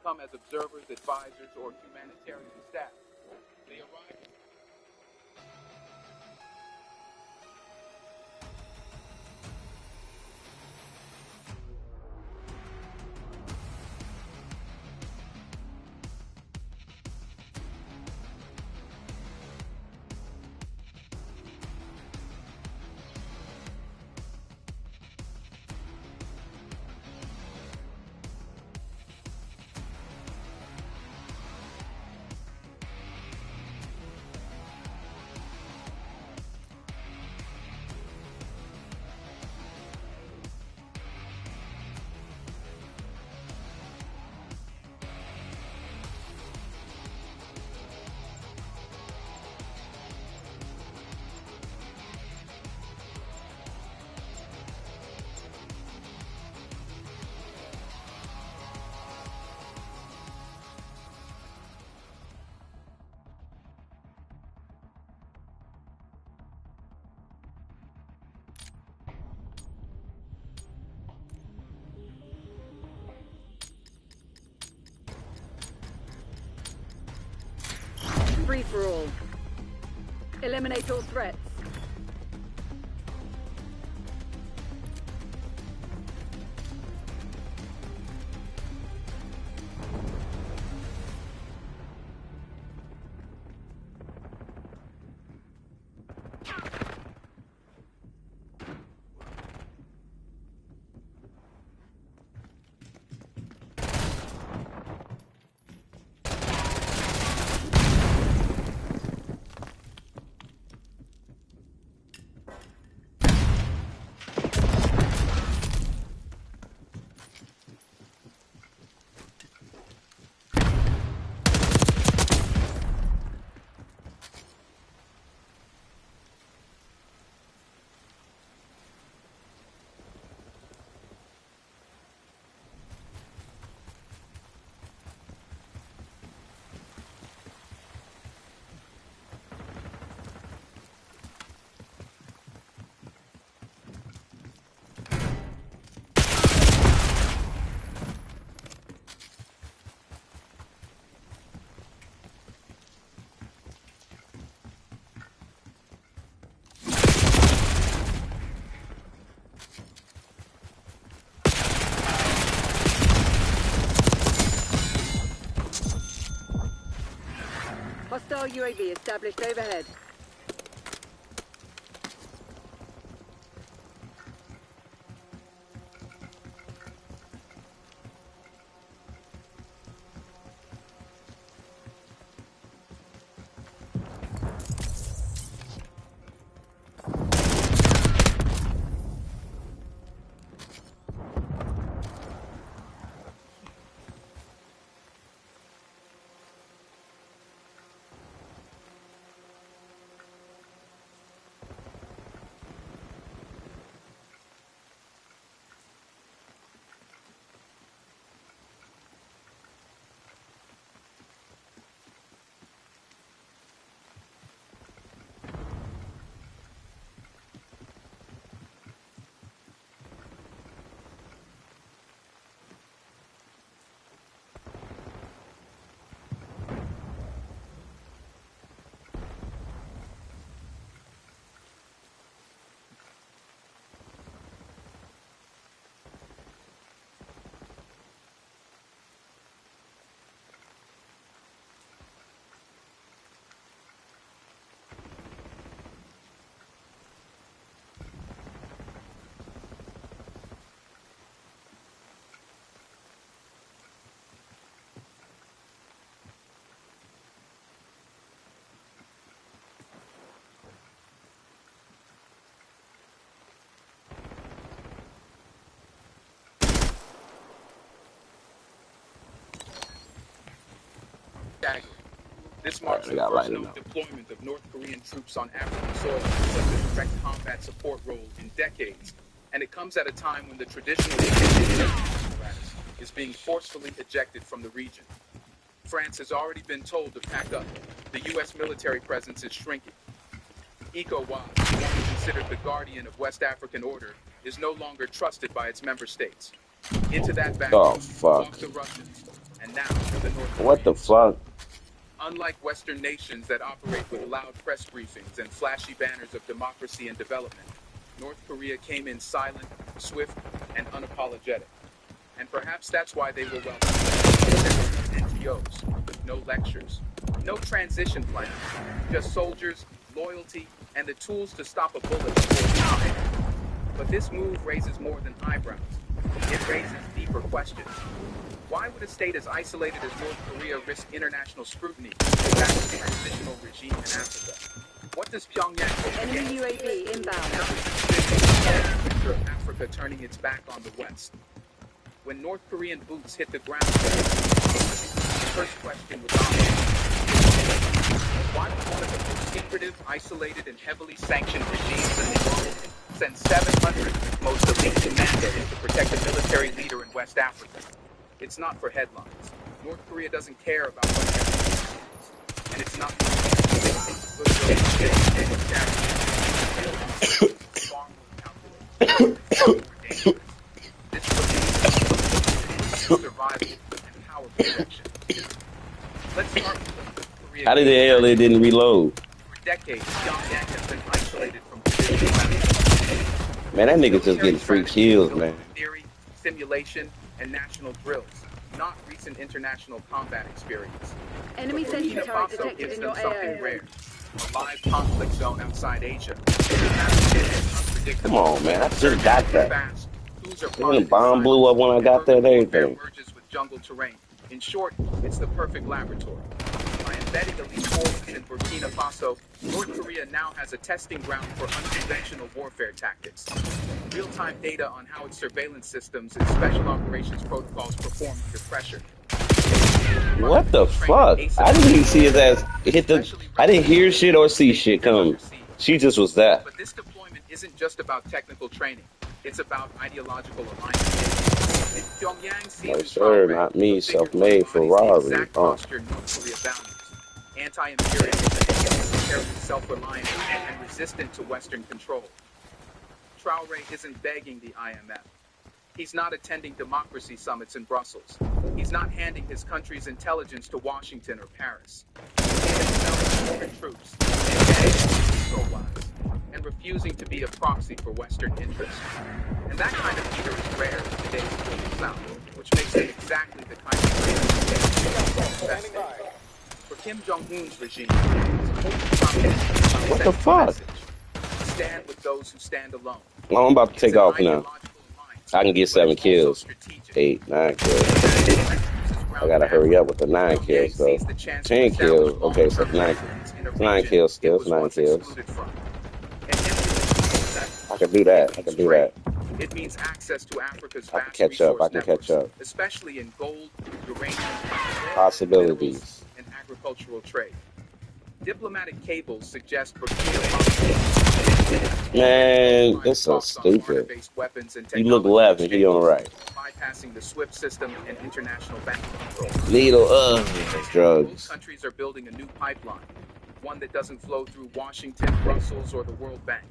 come as observers, advisors, or humanitarian staff. They arrive. Free for all. Eliminate all threats. Hostile UAV established overhead. This marks the first known deployment of North Korean troops on African soil in such a direct combat support role in decades, and it comes at a time when the traditional apparatus is being forcefully ejected from the region. France has already been told to pack up. The U.S. military presence is shrinking. ECOWAS, once considered the guardian of West African order, is no longer trusted by its member states. Into that vacuum walk the Russians, And now for the North What the Koreans. fuck? Unlike Western nations that operate with loud press briefings and flashy banners of democracy and development, North Korea came in silent, swift, and unapologetic. And perhaps that's why they were welcomed. NGOs, no lectures, no transition plan, just soldiers, loyalty, and the tools to stop a bullet before time. But this move raises more than eyebrows. It raises deeper questions. Why would a state as isolated as North Korea risk international scrutiny to back a transitional regime in Africa? What does Pyongyang hope to Enemy gain? UAV inbound. Picture of Africa turning its back on the West. When North Korean boots hit the ground, the first question was obvious. Why would one of the most secretive, isolated, and heavily sanctioned regimes in the world send 700 of its most elite commanders to protect a military leader in West Africa? It's not for headlines. North Korea doesn't care about what happens. And it's not survival and power projection. Let's start with North Korea. How did the hell they didn't reload? For decades, Pyongyang has been isolated from traditional. Man, that nigga just getting free kills, man. Theory, simulation, and national drills, not recent international combat experience. Enemy sentry Burkina turret Faso detected gives in them your something AO. rare. A live conflict zone outside Asia. Come on, man. I should have got that. Fast, crews are Even the plotted bomb in blew up when I got there and silence, warfare everything. merges with jungle terrain. In short, it's the perfect laboratory. By embedding elite forces in Burkina Faso, North Korea now has a testing ground for unconventional warfare tactics. Real-time data on how its surveillance systems and special operations protocols perform under pressure. What the fuck? I didn't even see his ass hit the... I didn't hear shit or see shit come. She just was that. But this deployment isn't just about technical training. It's about ideological alignment. In Pyongyang sees No sir, not me. Self-made Ferrari. exact posture North Korea values. Anti-imperialist, careful, self-reliant, and resistant to Western control. Traoré isn't begging the IMF. He's not attending democracy summits in Brussels. He's not handing his country's intelligence to Washington or Paris. He's foreign troops, and refusing to be a proxy for Western interests. And that kind of leader is rare in today's global South, which makes him exactly the kind of leader for Kim Jong-un's regime. What the fuck? Stand with those who stand alone. Well, I'm about to take off now. I can get 7 kills. 8, 9 kills. I gotta hurry up with the 9 kills though. 10 kills. Okay, so 9 kills still. It's 9 kills. I can do that. I can do that. It means access to Africa's I can catch up. I can catch up. Especially in gold, uranium, Possibilities. and agricultural trade. Diplomatic cables suggest Man, this is so stupid. You look left and he on the right. Bypassing the SWIFT system and international banking control. Needle, drugs. Both countries are building a new pipeline, one that doesn't flow through Washington, Brussels, or the World Bank.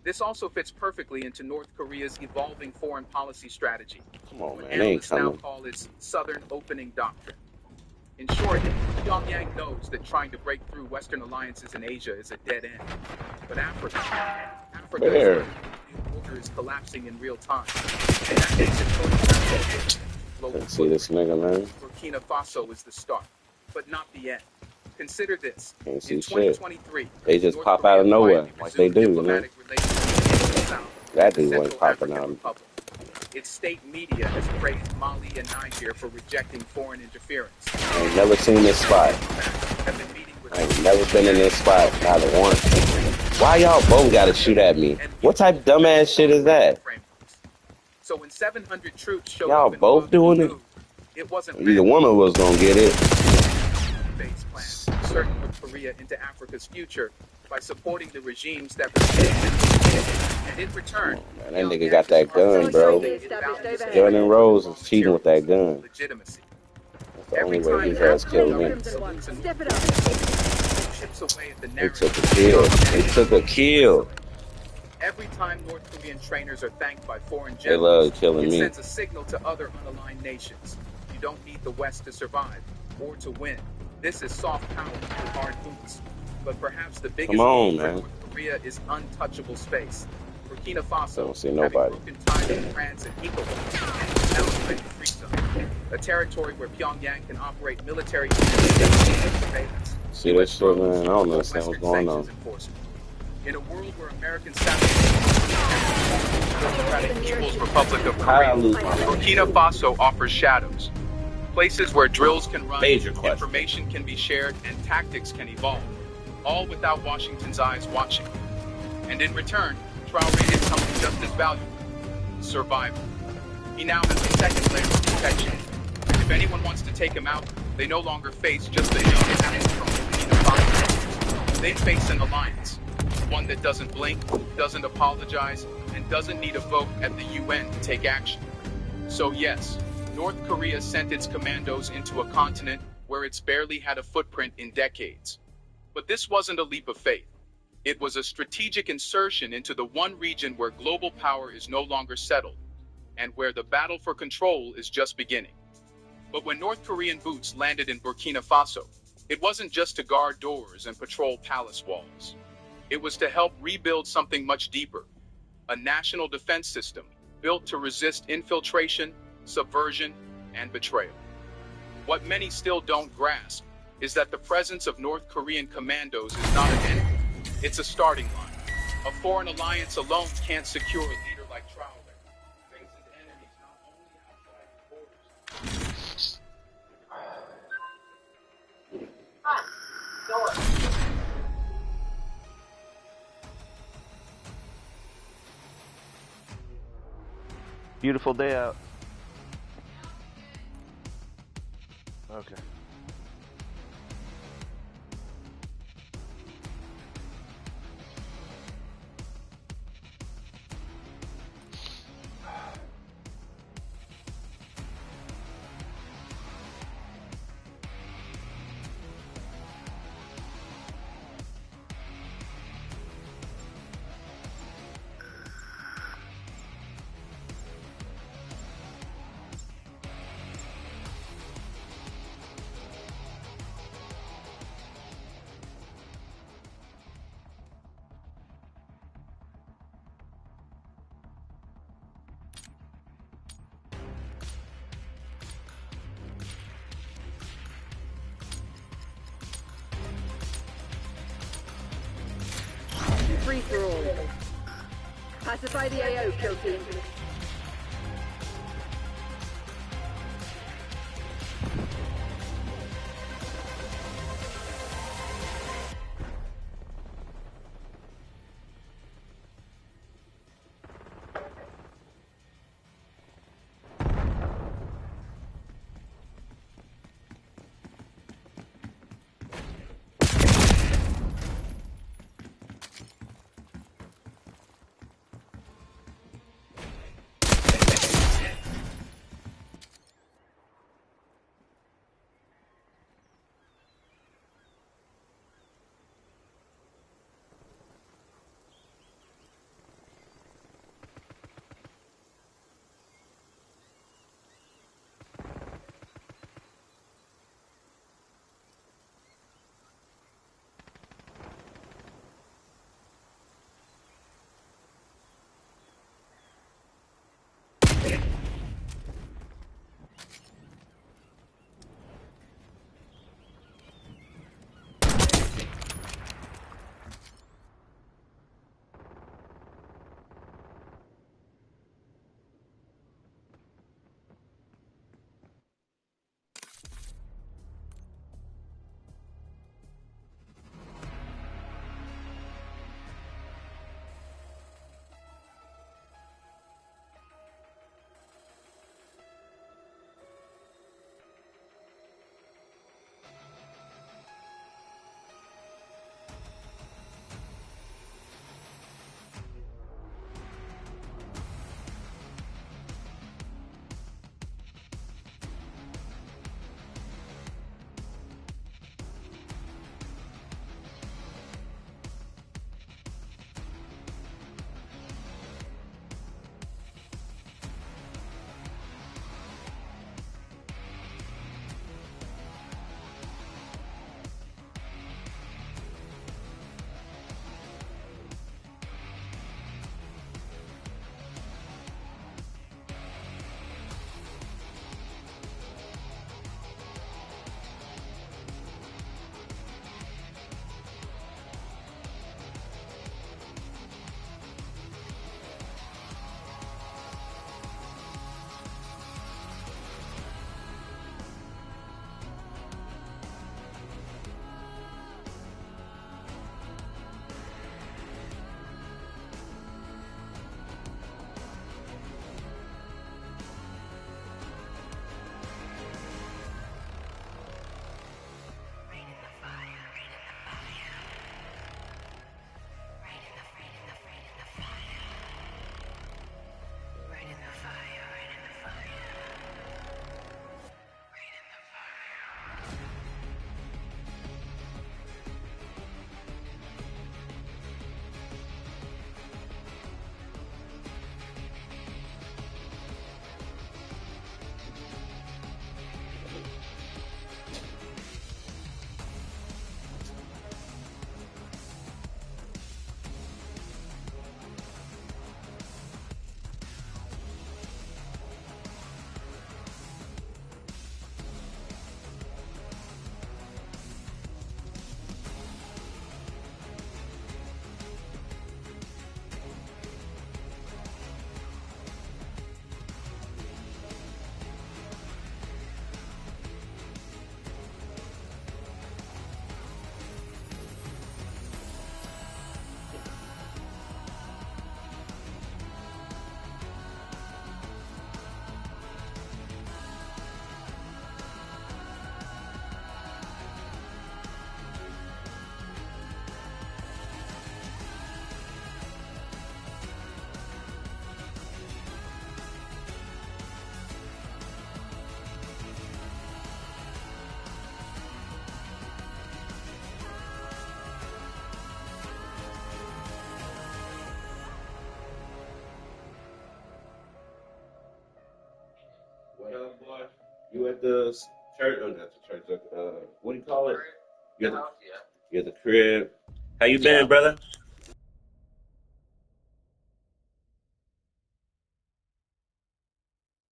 This also fits perfectly into North Korea's evolving foreign policy strategy. Come on, man, Analysts ain't now coming. call its Southern Opening Doctrine. In short, Pyongyang knows that trying to break through Western alliances in Asia is a dead end. But Africa's order is collapsing in real time. And that makes it totally See this nigga, man? Burkina Faso is the start, but not the end. Consider this. Can't see In shit. 2023, They just North pop Korea out of nowhere, quietly like they resumed do, man. diplomatic relations with the South That and the dude wasn't Central popping African out. Republic. Its state media has praised Mali and Niger for rejecting foreign interference. I ain't never seen this spot. I ain't never been in this spot, not once. Why y'all both gotta shoot at me? What type of dumbass shit is that? So when 700 troops showed Y'all up in both doing it? it wasn't Either one of us gonna get it. base plan to turn North Korea into Africa's future by supporting the regimes that and in return, Man, that nigga got that gun, bro. Gun and Rose is cheating with that gun. Legitimacy. That's the only way his ass killed me. Step it up. They took a kill. They took a kill. Every time North Korean trainers are thanked by foreign They love generals, killing it me. sends a signal to other unaligned nations. You don't need the West to survive or to win. This is soft power with hard boots. But perhaps the biggest on, thing for man. North Korea is untouchable space. Burkina I Faso, don't see having nobody. broken ties with France and ECOWAS, now is ready to free zone, a territory where Pyongyang can operate military surveillance. See this shit, man? I don't understand what's going on. In a world where American satellites Democratic People's Republic of Korea, Burkina Faso offers shadows. Places where drills can run, information can be shared, and tactics can evolve, all without Washington's eyes watching. And in return, Traoré did something just as valuable: survival. He now has a second layer of protection. If anyone wants to take him out, they no longer face just a attack from Burkina Faso. They face an alliance, one that doesn't blink, doesn't apologize, and doesn't need a vote at the UN to take action. So yes, North Korea sent its commandos into a continent where it's barely had a footprint in decades. But this wasn't a leap of faith. It was a strategic insertion into the one region where global power is no longer settled, and where the battle for control is just beginning. But when North Korean boots landed in Burkina Faso, it wasn't just to guard doors and patrol palace walls. It was to help rebuild something much deeper: a national defense system built to resist infiltration, subversion, and betrayal. What many still don't grasp is that the presence of North Korean commandos is not an enemy, it's a starting line. A foreign alliance alone can't secure a leader like Traoré. Faces enemies not only outside its borders. Beautiful day out. Okay. Free for all. Pacify the AO, kill team. at the church, or not the church, what do you call it? You're the crib. How you been, brother?